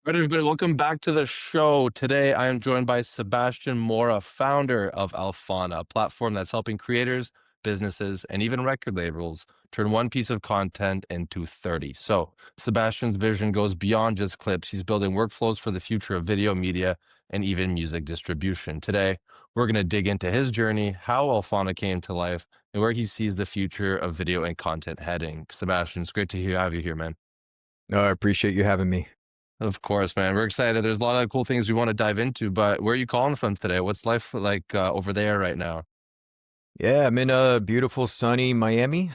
All right, everybody, welcome back to the show. Today, I am joined by Sebastian Mourra, founder of Alphana, a platform that's helping creators, businesses, and even record labels turn one piece of content into 30. So, Sebastian's vision goes beyond just clips. He's building workflows for the future of video media and even music distribution. Today, we're going to dig into his journey, how Alphana came to life, and where he sees the future of video and content heading. Sebastian, it's great to have you here, man. No, I appreciate you having me. Of course, man. We're excited. There's a lot of cool things we want to dive into, but where are you calling from today? What's life like over there right now? Yeah, I'm in beautiful sunny Miami.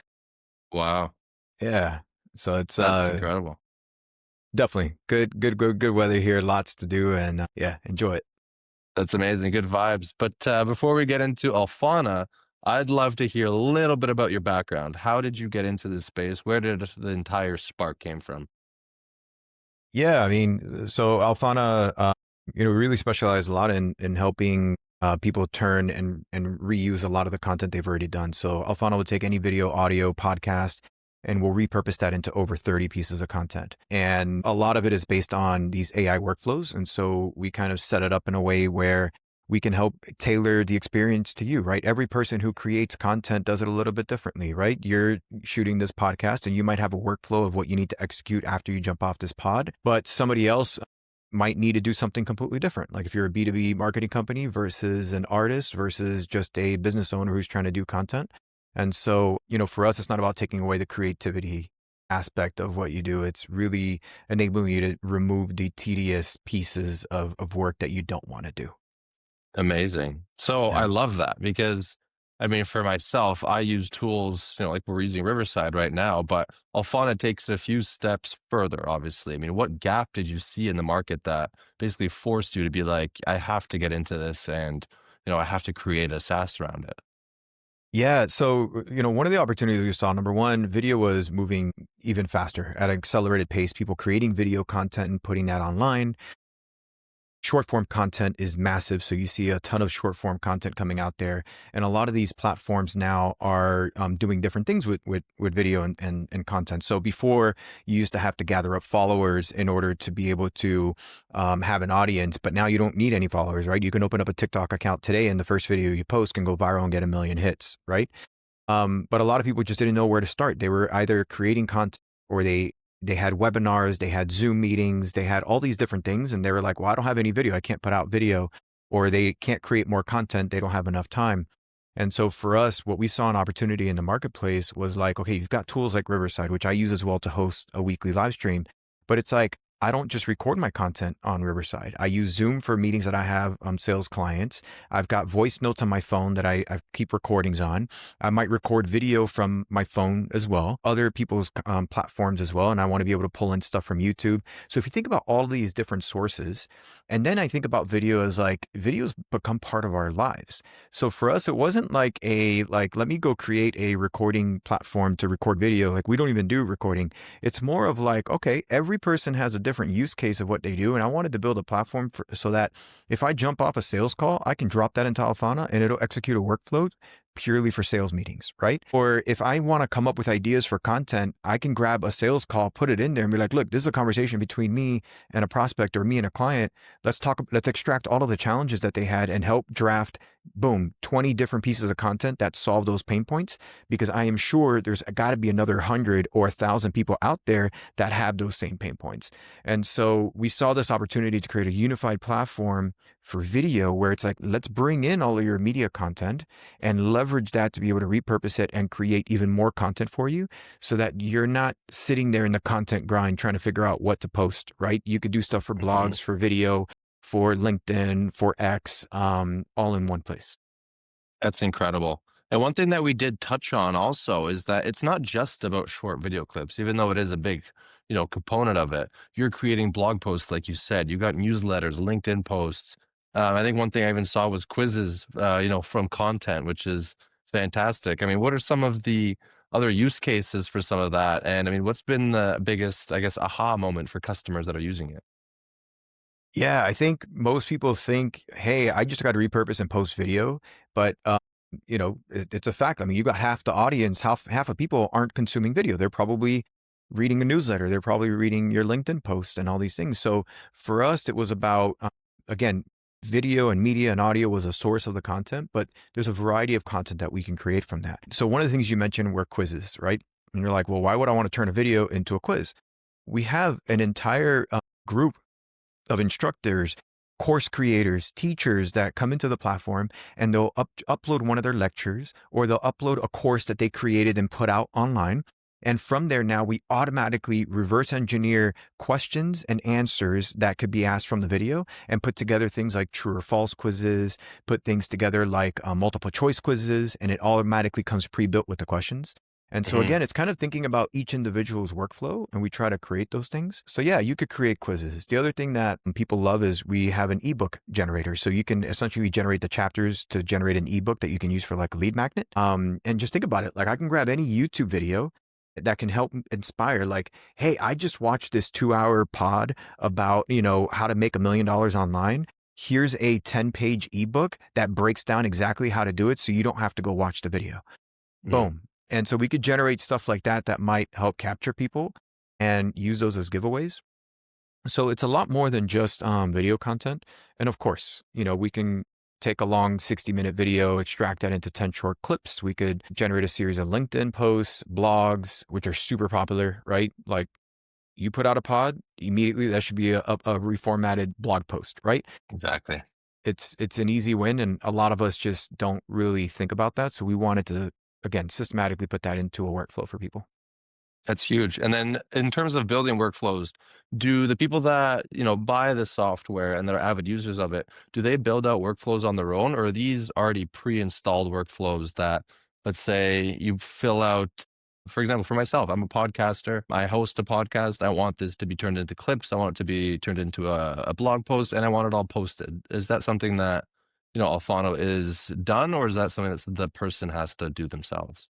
Wow, Yeah. So it's that's incredible. definitely good weather here, lots to do and yeah, enjoy it. That's amazing. Good vibes. But before we get into Alphana, I'd love to hear a little bit about your background. How did you get into this space? Where did the entire spark came from? Yeah, I mean, so Alphana really specialize a lot in helping people turn and reuse a lot of the content they've already done. So Alphana will take any video, audio, podcast and we'll repurpose that into over 30 pieces of content. And a lot of it is based on these AI workflows. And so we kind of set it up in a way where we can help tailor the experience to you, right? Every person who creates content does it a little bit differently, right? You're shooting this podcast and you might have a workflow of what you need to execute after you jump off this pod, but somebody else might need to do something completely different. Like if you're a B2B marketing company versus an artist versus just a business owner who's trying to do content. And so, for us, it's not about taking away the creativity aspect of what you do. It's really enabling you to remove the tedious pieces of work that you don't want to do. Amazing. So Yeah. I love that because I mean, for myself, I use tools, like we're using Riverside right now, but Alphana takes it a few steps further, obviously. I mean, what gap did you see in the market that basically forced you to be like, I have to get into this and, I have to create a SaaS around it? Yeah. So, one of the opportunities we saw, number one, video was moving even faster at an accelerated pace, people creating video content and putting that online. Short form content is massive. So you see a ton of short form content coming out there. And a lot of these platforms now are doing different things with video and content. So before you used to have to gather up followers in order to be able to have an audience, but now you don't need any followers, right? You can open up a TikTok account today and the first video you post can go viral and get 1 million hits, right? But a lot of people just didn't know where to start. They were either creating content or they had webinars, they had Zoom meetings, they had all these different things. And they were like, well, I don't have any video. I can't put out video, or they can't create more content. They don't have enough time. And so for us, what we saw an opportunity in the marketplace was like, okay, you've got tools like Riverside, which I use as well to host a weekly live stream. But it's like, I don't just record my content on Riverside. I use Zoom for meetings that I have sales clients. I've got voice notes on my phone that I keep recordings on. I might record video from my phone as well, other people's platforms as well. And I want to be able to pull in stuff from YouTube. So if you think about all these different sources, and then I think about video as like videos become part of our lives. So for us, it wasn't like let me go create a recording platform to record video. Like we don't even do recording. It's more of like, okay, every person has a different use case of what they do. And I wanted to build a platform so that if I jump off a sales call, I can drop that into Alphana and it'll execute a workflow purely for sales meetings, right? Or if I want to come up with ideas for content, I can grab a sales call, put it in there and be like, look, this is a conversation between me and a prospect or me and a client. Let's extract all of the challenges that they had and help draft, boom, 20 different pieces of content that solve those pain points. Because I am sure there's got to be another 100 or 1,000 people out there that have those same pain points. And so we saw this opportunity to create a unified platform for video where it's like, let's bring in all of your media content and leverage that to be able to repurpose it and create even more content for you so that you're not sitting there in the content grind trying to figure out what to post, right? You could do stuff for Mhm. blogs, for video, for LinkedIn, for X, all in one place. That's incredible. And one thing that we did touch on also is that it's not just about short video clips, even though it is a big, component of it. You're creating blog posts, like you said. You got newsletters, LinkedIn posts. I think one thing I even saw was quizzes, from content, which is fantastic. I mean, what are some of the other use cases for some of that? And I mean, what's been the biggest, I guess, aha moment for customers that are using it? Yeah, I think most people think, hey, I just got to repurpose and post video, but it's a fact. I mean, you got half the audience, half of people aren't consuming video. They're probably reading a newsletter. They're probably reading your LinkedIn posts and all these things. So for us, it was about, again, video and media and audio was a source of the content, but there's a variety of content that we can create from that. So one of the things you mentioned were quizzes, right? And you're like, well, why would I want to turn a video into a quiz? We have an entire group of instructors, course creators, teachers that come into the platform, and they'll upload one of their lectures, or they'll upload a course that they created and put out online. And from there, now we automatically reverse engineer questions and answers that could be asked from the video and put together things like true or false quizzes, put things together like multiple choice quizzes, and it automatically comes pre-built with the questions. And so Mhm. again, it's kind of thinking about each individual's workflow, and we try to create those things. So yeah, you could create quizzes. The other thing that people love is we have an ebook generator. So you can essentially generate the chapters to generate an ebook that you can use for like a lead magnet. And just think about it. Like I can grab any YouTube video that can help inspire, like, hey, I just watched this 2-hour pod about, how to make $1 million online. Here's a 10-page ebook that breaks down exactly how to do it so you don't have to go watch the video. Mhm. Boom. And so we could generate stuff like that that might help capture people and use those as giveaways. So it's a lot more than just video content. And of course, we can take a long 60-minute video, extract that into 10 short clips. We could generate a series of LinkedIn posts, blogs, which are super popular, right? Like you put out a pod, immediately that should be a reformatted blog post, right? Exactly. It's an easy win, and a lot of us just don't really think about that. So we wanted to, again, systematically put that into a workflow for people. That's huge. And then in terms of building workflows, do the people that, buy the software and that are avid users of it, do they build out workflows on their own, or are these already pre-installed workflows that, let's say you fill out, for example, for myself, I'm a podcaster. I host a podcast. I want this to be turned into clips. I want it to be turned into a blog post, and I want it all posted. Is that something that, Alfano is done, or is that something that the person has to do themselves?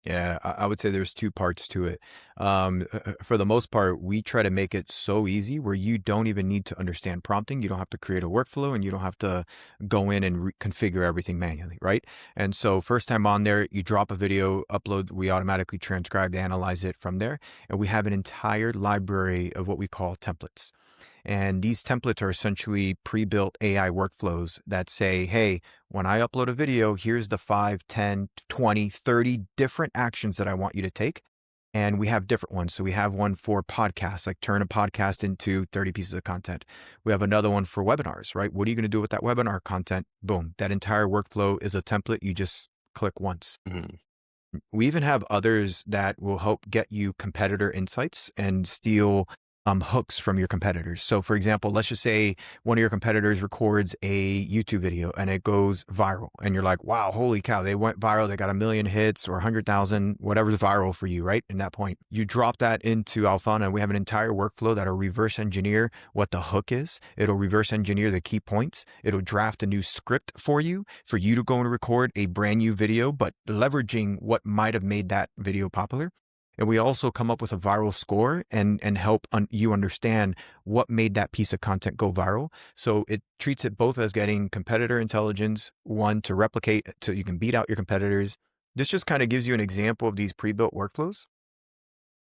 Yeah, I would say there's two parts to it. For the most part, we try to make it so easy where you don't even need to understand prompting. You don't have to create a workflow and you don't have to go in and configure everything manually, right? And so first time on there, you drop a video, upload, we automatically transcribe, analyze it from there. And we have an entire library of what we call templates. And these templates are essentially pre-built AI workflows that say, hey, when I upload a video, here's the 5, 10, 20, 30 different actions that I want you to take. And we have different ones. So we have one for podcasts, like turn a podcast into 30 pieces of content. We have another one for webinars, right? What are you going to do with that webinar content? Boom. That entire workflow is a template. You just click once. Mhm. We even have others that will help get you competitor insights and steal hooks from your competitors. So for example, let's just say one of your competitors records a YouTube video and it goes viral and you're like, wow, holy cow, they went viral. They got 1 million hits or 100,000, whatever's viral for you, right? In that point, you drop that into Alphana and we have an entire workflow that'll reverse engineer what the hook is. It'll reverse engineer the key points. It'll draft a new script for you to go and record a brand new video, but leveraging what might have made that video popular. And we also come up with a viral score and help you understand what made that piece of content go viral. So it treats it both as getting competitor intelligence, one to replicate so you can beat out your competitors. This just kind of gives you an example of these pre-built workflows.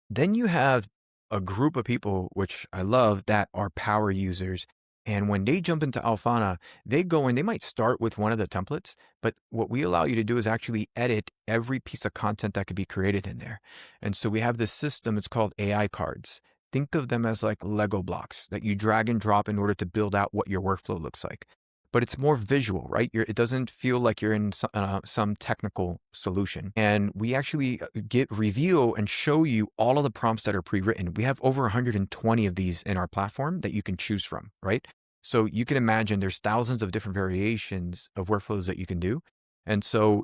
Then you have a group of people, which I love, that are power users. And when they jump into Alphana, they go and they might start with one of the templates, but what we allow you to do is actually edit every piece of content that could be created in there. And so we have this system, it's called AI cards. Think of them as like Lego blocks that you drag and drop in order to build out what your workflow looks like. But it's more visual, right? It doesn't feel like you're in some technical solution. And we actually reveal and show you all of the prompts that are pre-written. We have over 120 of these in our platform that you can choose from, right? So you can imagine there's thousands of different variations of workflows that you can do. And so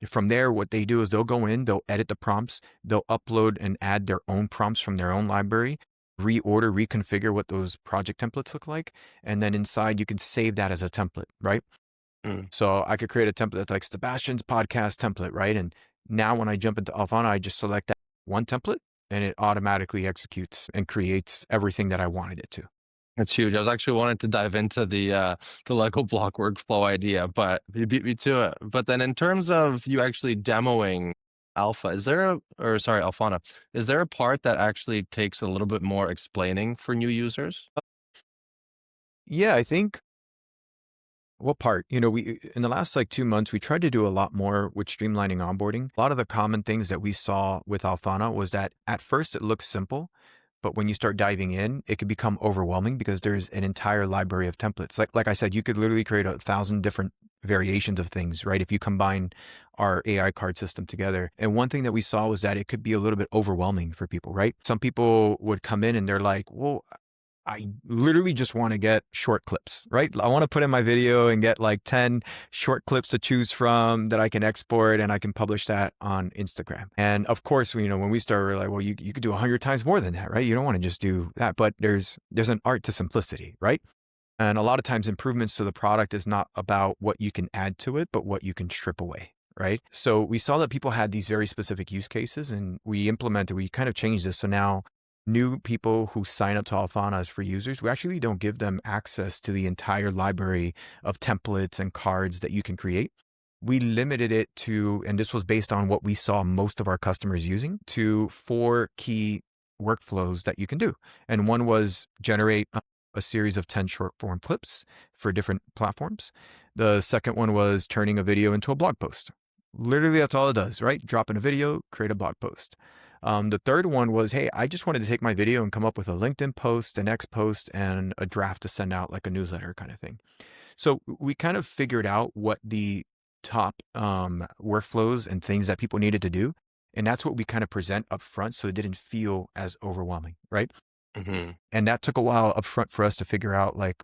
from there, what they do is they'll go in, they'll edit the prompts, they'll upload and add their own prompts from their own library, reorder, reconfigure what those project templates look like. And then inside you can save that as a template, right? Mm. So I could create a template that's like Sebastian's podcast template, right? And now when I jump into Alphana, I just select that one template and it automatically executes and creates everything that I wanted it to. That's huge. I was actually wanting to dive into the Lego block workflow idea, but you beat me to it. But then in terms of you actually demoing Alpha, is there a or sorry, Alphana, is there a part that actually takes a little bit more explaining for new users? Yeah, I think what part? We in the last like 2 months, we tried to do a lot more with streamlining onboarding. A lot of the common things that we saw with Alphana was that at first it looks simple, but when you start diving in, it could become overwhelming because there's an entire library of templates. Like I said, you could literally create 1,000 different variations of things, right? If you combine our AI card system together. And one thing that we saw was that it could be a little bit overwhelming for people, right? Some people would come in and they're like, well, I literally just want to get short clips, right? I want to put in my video and get like 10 short clips to choose from that I can export and I can publish that on Instagram. And of course, when we started, we're like, well, you could do 100 times more than that, right? You don't want to just do that, but there's an art to simplicity, right? And a lot of times improvements to the product is not about what you can add to it, but what you can strip away. Right. So we saw that people had these very specific use cases and we kind of changed this. So now new people who sign up to Alphana as free users, we actually don't give them access to the entire library of templates and cards that you can create. We limited it to, and this was based on what we saw most of our customers using, to 4 key workflows that you can do. And one was generate a series of 10 short form clips for different platforms. The second one was turning a video into a blog post. Literally, that's all it does, right? Drop in a video, create a blog post. The third one was, hey, I just wanted to take my video and come up with a LinkedIn post, an X post, and a draft to send out like a newsletter kind of thing. So we kind of figured out what the top workflows and things that people needed to do. And that's what we kind of present up front so it didn't feel as overwhelming, right? Mhm. And that took a while up front for us to figure out like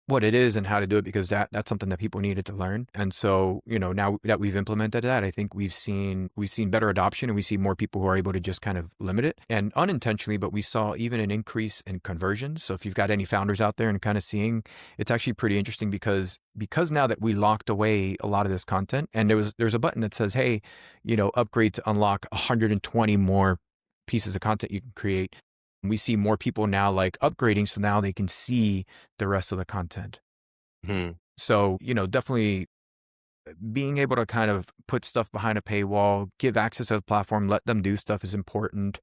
what it is and how to do it because that's something that people needed to learn. And so, now that we've implemented that, I think we've seen better adoption and we see more people who are able to just kind of limit it and unintentionally, but we saw even an increase in conversions. So if you've got any founders out there and kind of seeing, it's actually pretty interesting because now that we locked away a lot of this content and there's a button that says, hey, upgrade to unlock 120 more pieces of content you can create. We see more people now like upgrading, so now they can see the rest of the content. Mhm. So, definitely being able to kind of put stuff behind a paywall, give access to the platform, let them do stuff is important.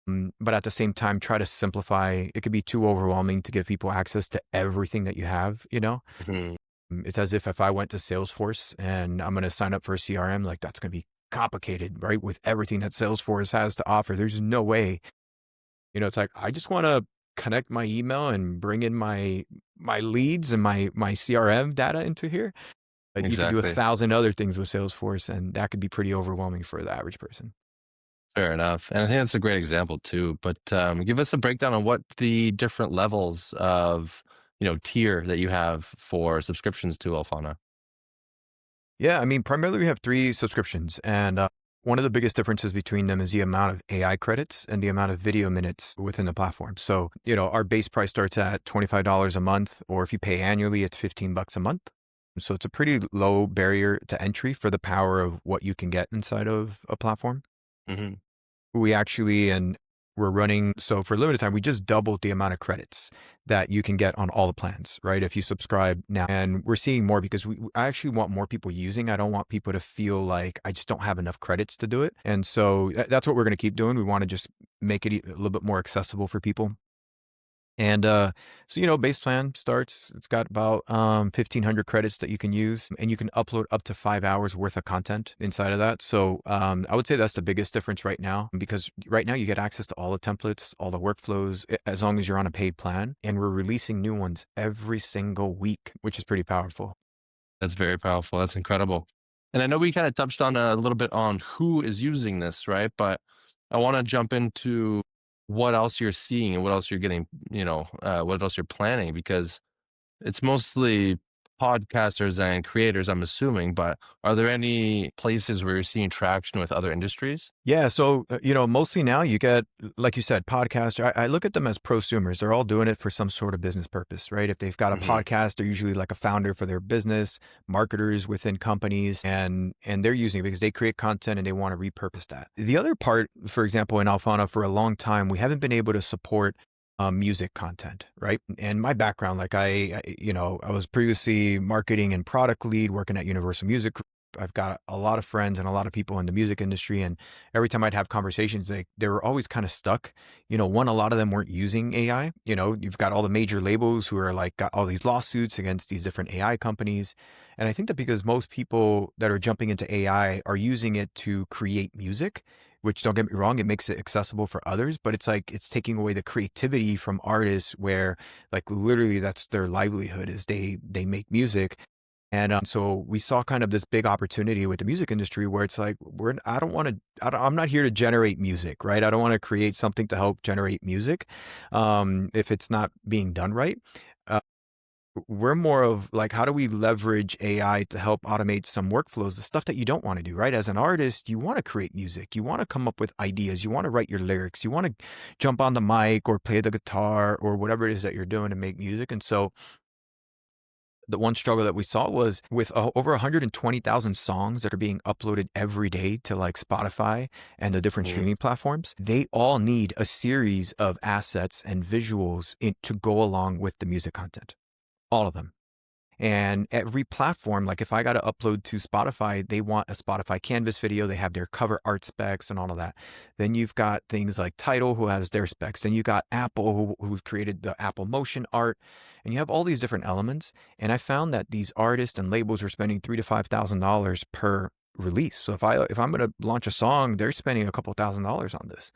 But at the same time, try to simplify. It could be too overwhelming to give people access to everything that you have. Mhm. It's as if I went to Salesforce and I'm going to sign up for a CRM, like that's going to be complicated, right? With everything that Salesforce has to offer, there's no way. It's like, I just want to connect my email and bring in my leads and my CRM data into here. But you could do Exactly. 1,000 other things with Salesforce, and that could be pretty overwhelming for the average person. Fair enough. And I think that's a great example too. But give us a breakdown on what the different levels of, tier that you have for subscriptions to Alphana. Yeah, I mean, primarily we have 3 subscriptions, and one of the biggest differences between them is the amount of AI credits and the amount of video minutes within the platform. So, our base price starts at $25 a month, or if you pay annually, it's $15 a month. So it's a pretty low barrier to entry for the power of what you can get inside of a platform. Mhm. We actually and we're running so for limited time, we just doubled the amount of credits that you can get on all the plans, right? If you subscribe now. And we're seeing more because I actually want more people using. I don't want people to feel like I just don't have enough credits to do it. And so that's what we're going to keep doing. We want to just make it a little bit more accessible for people. And so base plan starts. It's got about 1,500 credits that you can use, and you can upload up to 5 hours worth of content inside of that. So I would say that's the biggest difference right now, because right now you get access to all the templates, all the workflows, as long as you're on a paid plan. And we're releasing new ones every single week, which is pretty powerful. That's very powerful. That's incredible. And I know we kind of touched on a little bit on who is using this, right? But I want to jump into what else you're seeing and what else you're getting, what else you're planning, because it's mostly podcasters and creators, I'm assuming, but are there any places where you're seeing traction with other industries? Yeah, so mostly now you get, like you said, podcaster. I look at them as prosumers. They're all doing it for some sort of business purpose, right? If they've got a Hmm. podcast, they're usually like a founder for their business, marketers within companies, and they're using it because they create content and they want to repurpose that. The other part, for example, in Alphana, for a long time, we haven't been able to support music content, right? And my background, like I was previously marketing and product lead working at Universal Music I've got a lot of friends and a lot of people in the music industry, and every time I'd have conversations, they were always kind of stuck. One, a lot of them weren't using AI. You've got all the major labels who are like got all these lawsuits against these different AI companies. And I think that because most people that are jumping into AI are using it to create music, which don't get me wrong, it makes it accessible for others, but it's like it's taking away the creativity from artists where like literally that's their livelihood is they make music. And so we saw kind of this big opportunity with the music industry where it's like, I don't want to, I'm not here to generate music, right? I don't want to create something to help generate music if it's not being done right. Uh, we're more of like, how do we leverage AI to help automate some workflows, the stuff that you don't want to do, right? As an artist, you want to create music, you want to come up with ideas, you want to write your lyrics, you want to jump on the mic or play the guitar or whatever it is that you're doing to make music. And so the one struggle that we saw was with over 120,000 songs that are being uploaded every day to like Spotify and the different Mhm. streaming platforms. They all need a series of assets and visuals to go along with the music content. All of them. And every platform, like if I got to upload to Spotify, they want a Spotify Canvas video. They have their cover art specs and all of that. Then you've got things like Tidal, who has their specs. Then you got Apple, who's created the Apple Motion art, and you have all these different elements. And I found that these artists and labels are spending $3,000 to $5,000 per release. So if I'm going to launch a song, they're spending a couple $1,000s on this.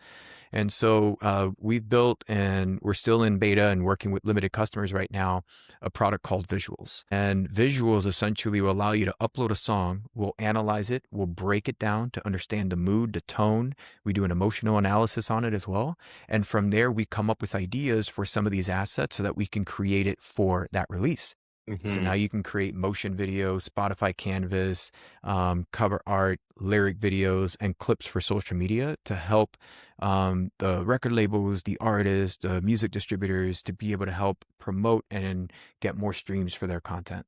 And so we've built, and we're still in beta and working with limited customers right now, a product called Visuals. And Visuals essentially will allow you to upload a song, we'll analyze it, we'll break it down to understand the mood, the tone. We do an emotional analysis on it as well. And from there, we come up with ideas for some of these assets so that we can create it for that release. So now Mhm. you can create motion videos, Spotify Canvas, cover art, lyric videos, and clips for social media to help the record labels, the artists, the music distributors to be able to help promote and get more streams for their content.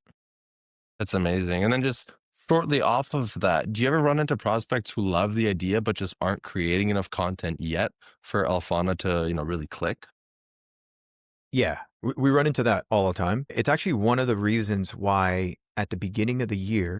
That's amazing. And then just shortly off of that, do you ever run into prospects who love the idea but just aren't creating enough content yet for Alphana to, really click? Yeah, we run into that all the time. It's actually one of the reasons why at the beginning of the year,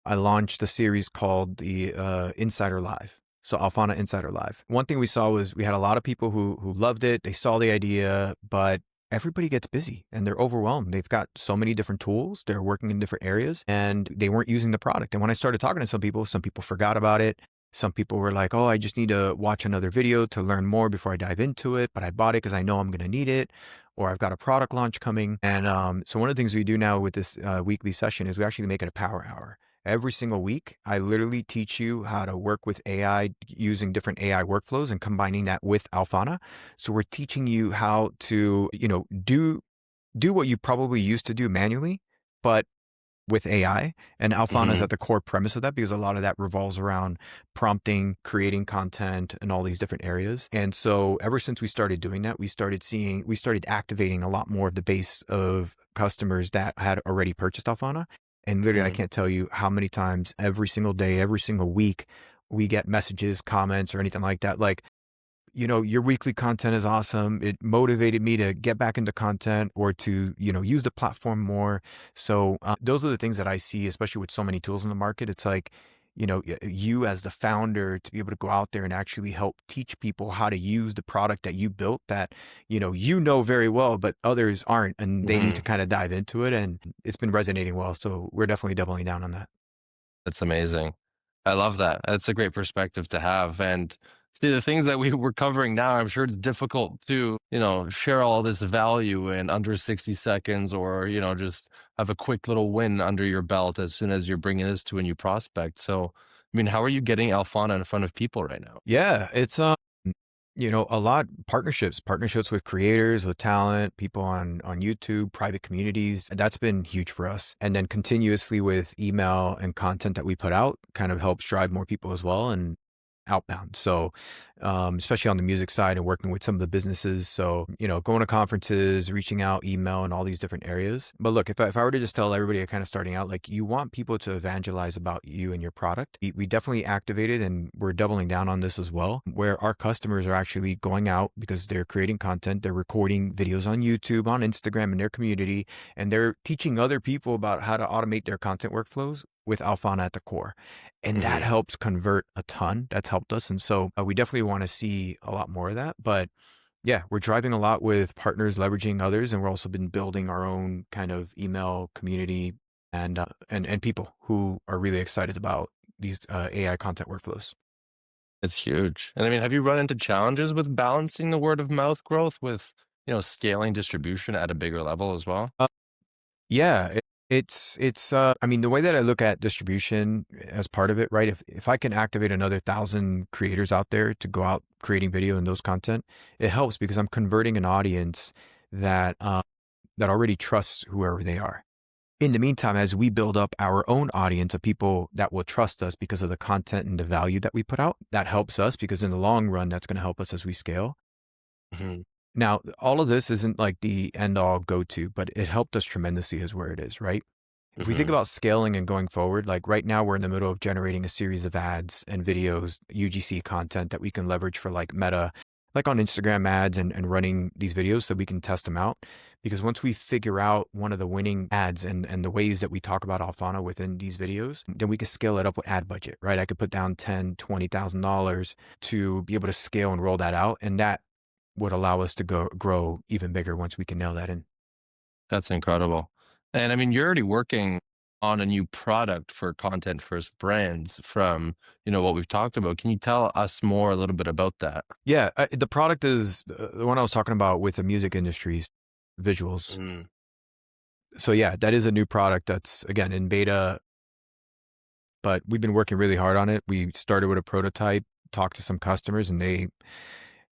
I launched a series called the Insider Live. So Alphana Insider Live. One thing we saw was we had a lot of people who loved it. They saw the idea, but everybody gets busy and they're overwhelmed. They've got so many different tools. They're working in different areas and they weren't using the product. And when I started talking to some people forgot about it. Some people were like, oh, I just need to watch another video to learn more before I dive into it. But I bought it because I know I'm going to need it, or I've got a product launch coming. And so one of the things we do now with this weekly session is we actually make it a power hour. Every single week, I literally teach you how to work with AI using different AI workflows and combining that with Alphana. So we're teaching you how to, do what you probably used to do manually, but with AI. And Alphana is Mhm. at the core premise of that because a lot of that revolves around prompting, creating content, and all these different areas. And so ever since we started doing that, we started activating a lot more of the base of customers that had already purchased Alphana. And literally, I Mhm. can't tell you how many times every single day, every single week, we get messages, comments, or anything like that. Like, your weekly content is awesome. It motivated me to get back into content or to, use the platform more. So those are the things that I see, especially with so many tools in the market. It's like, you as the founder to be able to go out there and actually help teach people how to use the product that you built that, you know very well, but others aren't, and they need to Mhm. kind of dive into it. And it's been resonating well. So we're definitely doubling down on that. That's amazing. I love that. That's a great perspective to have. And see, the things that we were covering now, I'm sure it's difficult to, share all this value in under 60 seconds or, just have a quick little win under your belt as soon as you're bringing this to a new prospect. So, I mean, how are you getting Alphana in front of people right now? Yeah, it's a lot partnerships with creators, with talent, people on YouTube, private communities. That's been huge for us. And then continuously with email and content that we put out kind of helps drive more people as well and outbound. So, especially on the music side and working with some of the businesses. So, going to conferences, reaching out, email, and all these different areas. But look, if I were to just tell everybody kind of starting out, like you want people to evangelize about you and your product, we definitely activated and we're doubling down on this as well, where our customers are actually going out because they're creating content, they're recording videos on YouTube, on Instagram in their community, and they're teaching other people about how to automate their content workflows with Alphana at the core. And that Hmm. helps convert a ton. That's helped us. And so we definitely want to see a lot more of that. But yeah, we're driving a lot with partners, leveraging others, and we're also been building our own kind of email community and people who are really excited about these AI content workflows. It's huge. And I mean, have you run into challenges with balancing the word of mouth growth with, scaling distribution at a bigger level as well? Yeah, it's I mean, the way that I look at distribution as part of it, right? If I can activate another 1,000 creators out there to go out creating video and those content, it helps because I'm converting an audience that that already trusts whoever they are. In the meantime, as we build up our own audience of people that will trust us because of the content and the value that we put out, that helps us because in the long run, that's going to help us as we scale. Hmm. Now, all of this isn't like the end all go to, but it helped us tremendously is where it is, right? If we think Hmm. about scaling and going forward, like right now we're in the middle of generating a series of ads and videos, UGC content that we can leverage for like Meta, like on Instagram ads and running these videos so we can test them out. Because once we figure out one of the winning ads and the ways that we talk about Alphana within these videos, then we can scale it up with ad budget, right? I could put down $10,000, $20,000 to be able to scale and roll that out. And that would allow us to grow even bigger once we can nail that in. That's incredible. And I mean, you're already working on a new product for content first brands from, what we've talked about. Can you tell us more a little bit about that? Yeah, the product is the one I was talking about with the music industry's visuals. Mm. So yeah, that is a new product that's again in beta, but we've been working really hard on it. We started with a prototype, talked to some customers, and they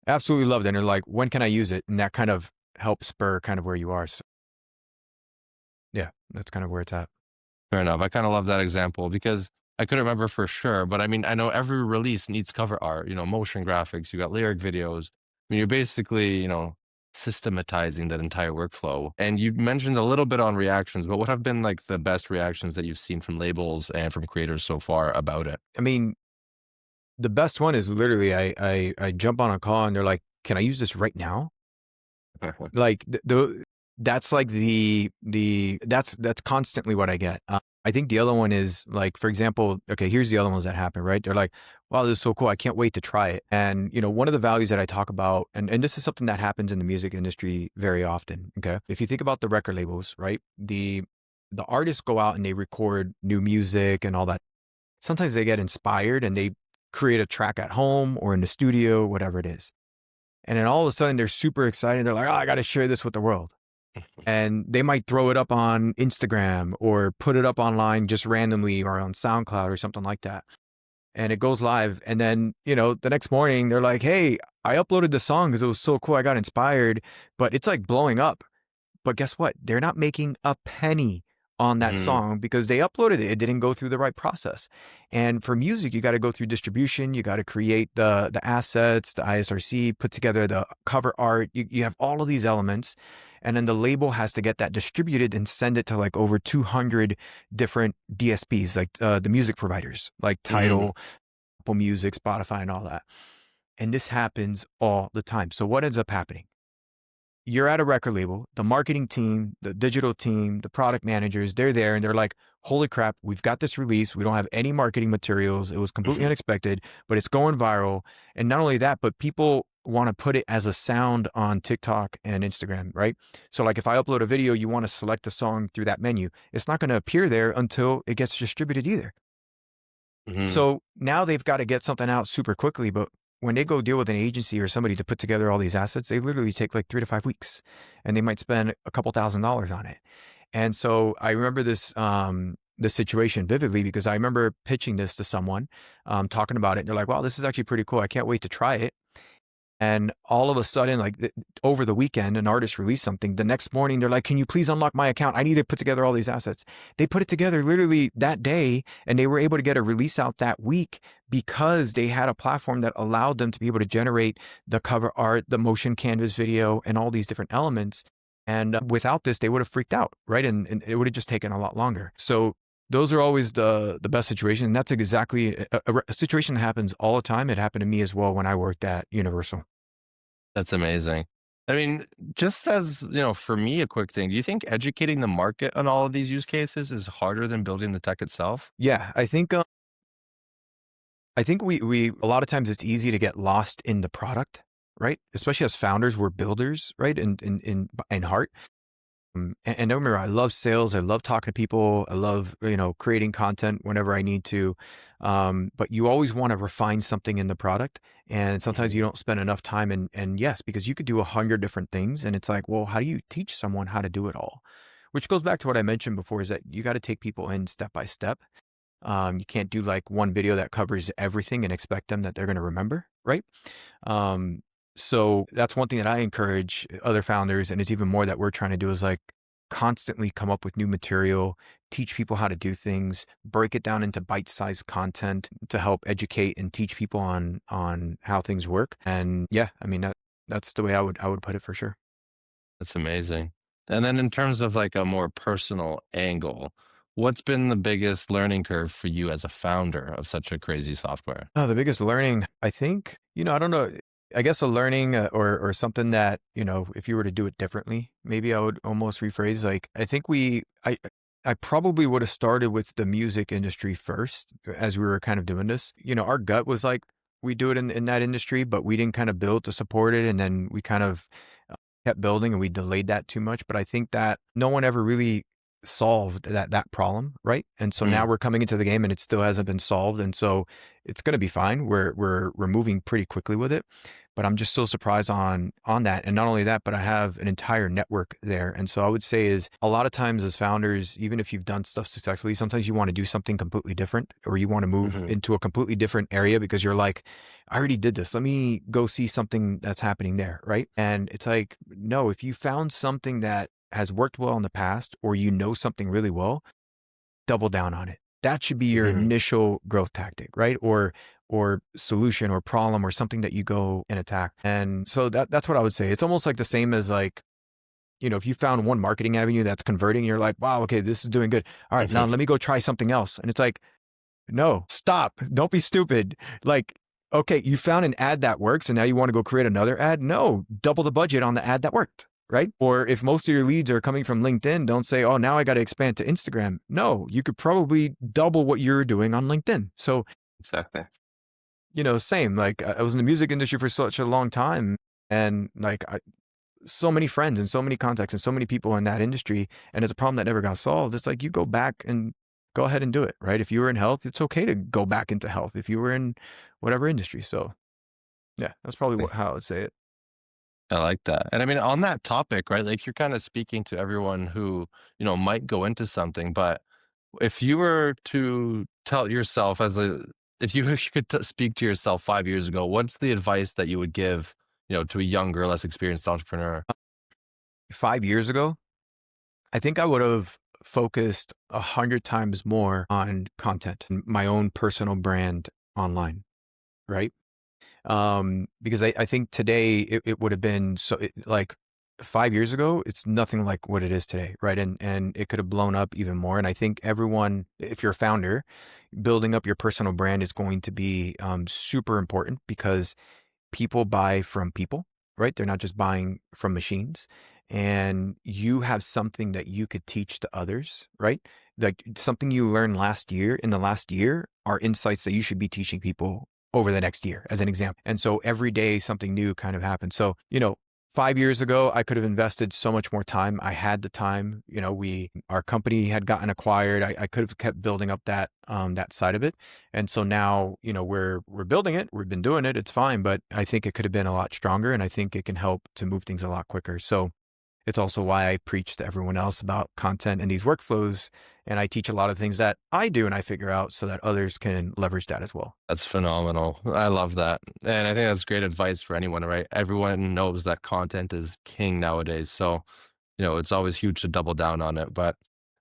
absolutely loved it. And they're like, "When can I use it?" And that kind of helps spur kind of where you are. So yeah, that's kind of where it's at. Fair enough. I kind of love that example because I couldn't remember for sure, but I mean, I know every release needs cover art, motion graphics, you got lyric videos. I mean, you're basically, systematizing that entire workflow. And you mentioned a little bit on reactions, but what have been like the best reactions that you've seen from labels and from creators so far about it? I mean, the best one is literally I jump on a call and they're like, "Can I use this right now?" Like that's like that's constantly what I get. I think the other one is like, for example, okay, here's the other ones that happen, right? They're like, wow, this is so cool. I can't wait to try it. And one of the values that I talk about, and this is something that happens in the music industry very often. Okay. If you think about the record labels, right? The artists go out and they record new music and all that. Sometimes they get inspired and they create a track at home or in the studio, whatever it is. And then all of a sudden they're super excited. They're like, oh, I got to share this with the world. And they might throw it up on Instagram or put it up online just randomly or on SoundCloud or something like that. And it goes live. And then, the next morning they're like, hey, I uploaded the song because it was so cool. I got inspired, but it's like blowing up. But guess what? They're not making a penny on that Mhm. song because they uploaded it. It didn't go through the right process. And for music, you got to go through distribution. You got to create the assets, the ISRC, put together the cover art. You have all of these elements. And then the label has to get that distributed and send it to like over 200 different DSPs, like the music providers, like Mhm. Tidal, Apple Music, Spotify, and all that. And this happens all the time. So what ends up happening? You're at a record label, the marketing team, the digital team, the product managers, they're there and they're like, holy crap, we've got this release. We don't have any marketing materials. It was completely Mhm. unexpected, but it's going viral. And not only that, but people want to put it as a sound on TikTok and Instagram, right? So like if I upload a video, you want to select a song through that menu. It's not going to appear there until it gets distributed either. Mhm. So now they've got to get something out super quickly, but when they go deal with an agency or somebody to put together all these assets, they literally take like 3 to 5 weeks and they might spend a couple $1,000s on it. And so I remember this situation vividly because I remember pitching this to someone, talking about it. And they're like, wow, this is actually pretty cool. I can't wait to try it. And all of a sudden, like over the weekend, an artist released something. The next morning, they're like, can you please unlock my account? I need to put together all these assets. They put it together literally that day, and they were able to get a release out that week because they had a platform that allowed them to be able to generate the cover art, the motion canvas video, and all these different elements. And without this, they would have freaked out, right? And it would have just taken a lot longer. So those are always the best situation. And that's exactly a situation that happens all the time. It happened to me as well when I worked at Universal. That's amazing. I mean, just as, for me, a quick thing, do you think educating the market on all of these use cases is harder than building the tech itself? Yeah, I think we a lot of times it's easy to get lost in the product, right? Especially as founders, we're builders, right? In heart. And don't get me wrong, I love sales. I love talking to people. I love, creating content whenever I need to. But you always want to refine something in the product. And sometimes you Mhm. don't spend enough time. And yes, because you could do 100 different things. And it's like, well, how do you teach someone how to do it all? Which goes back to what I mentioned before, is that you got to take people in step by step. You can't do like one video that covers everything and expect them that they're going to remember, right? Um, so that's one thing that I encourage other founders, and it's even more that we're trying to do, is like constantly come up with new material, teach people how to do things, break it down into bite-sized content to help educate and teach people on how things work. And yeah, I mean that's the way I would put it for sure. That's amazing. And then in terms of like a more personal angle, what's been the biggest learning curve for you as a founder of such a crazy software? Oh, the biggest learning, I think, I don't know. I guess a learning, or something that, if you were to do it differently, maybe I would almost rephrase. Like, I think I probably would have started with the music industry first as we were kind of doing this. Our gut was like, we do it in that industry, but we didn't kind of build to support it. And then we kind of kept building and we delayed that too much. But I think that no one ever really solved that problem, right? And so now Mm, we're coming into the game and it still hasn't been solved. And so it's going to be fine. We're moving pretty quickly with it. But I'm just so surprised on that. And not only that, but I have an entire network there. And so I would say is a lot of times as founders, even if you've done stuff successfully, sometimes you want to do something completely different, or you want to move mhm. into a completely different area because you're like, I already did this. Let me go see something that's happening there. Right. And it's like, no, if you found something that has worked well in the past, or something really well, double down on it. That should be your Mhm. initial growth tactic, right? Or solution or problem or something that you go and attack. And so that's what I would say. It's almost like the same as like, if you found one marketing avenue that's converting, you're like, wow, okay, this is doing good. All right, now Mhm. let me go try something else. And it's like, no, stop. Don't be stupid. Like, okay, you found an ad that works and now you want to go create another ad? No, double the budget on the ad that worked, right? Or if most of your leads are coming from LinkedIn, don't say, oh, now I got to expand to Instagram. No, you could probably double what you're doing on LinkedIn. So, Exactly. same. Like, I was in the music industry for such a long time, and like so many friends and so many contacts and so many people in that industry, and it's a problem that never got solved. It's like you go back and go ahead and do it, right? If you were in health, it's okay to go back into health if you were in whatever industry. So yeah, that's probably how I would say it. I like that. And I mean, on that topic, right? Like you're kind of speaking to everyone who, might go into something, but if you were to tell yourself if you could speak to yourself 5 years ago, what's the advice that you would give, to a younger, less experienced entrepreneur? 5 years ago, I think I would have focused 100 times more on content, and my own personal brand online, right? Because I think today it would have been like 5 years ago, it's nothing like what it is today, right? And it could have blown up even more. And I think everyone, if you're a founder, building up your personal brand is going to be super important, because people buy from people, right? They're not just buying from machines. And you have something that you could teach to others, right? Like something you learned in the last year are insights that you should be teaching people over the next year, as an example. And so every day something new kind of happens. So, 5 years ago, I could have invested so much more time. I had the time, our company had gotten acquired. I could have kept building up that side of it. And so now, we're building it. We've been doing it. It's fine, but I think it could have been a lot stronger, and I think it can help to move things a lot quicker. So it's also why I preach to everyone else about content and these workflows, and I teach a lot of things that I do and I figure out so that others can leverage that as well. That's phenomenal. I love that. And I think that's great advice for anyone, right? Everyone knows that content is king nowadays. So, it's always huge to double down on it. But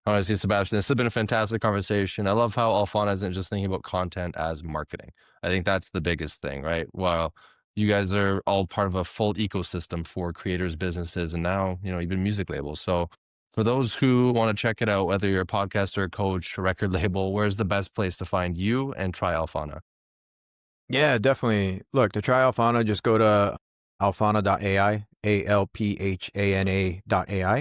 honestly, Sebastian, this has been a fantastic conversation. I love how Alphana isn't just thinking about content as marketing. I think that's the biggest thing, right? While you guys are all part of a full ecosystem for creators, businesses, and now, even music labels. So for those who want to check it out, whether you're a podcaster, a coach, a record label, where's the best place to find you and try Alphana? Yeah, definitely. Look, to try Alphana, just go to alphana.ai. Alphana.ai.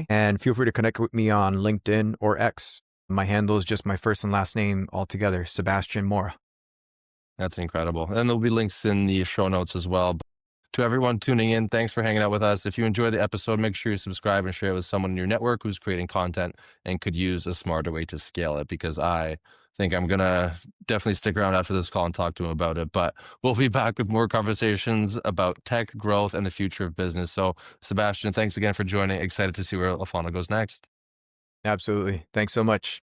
And feel free to connect with me on LinkedIn or X. My handle is just my first and last name altogether, Sebastian Mourra. That's incredible. And there'll be links in the show notes as well. To everyone tuning in, thanks for hanging out with us. If you enjoyed the episode, make sure you subscribe and share it with someone in your network who's creating content and could use a smarter way to scale it, because I think I'm going to definitely stick around after this call and talk to him about it. But we'll be back with more conversations about tech growth and the future of business. So, Sebastian, thanks again for joining. Excited to see where Alphana goes next. Absolutely. Thanks so much.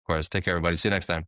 Of course. Take care, everybody. See you next time.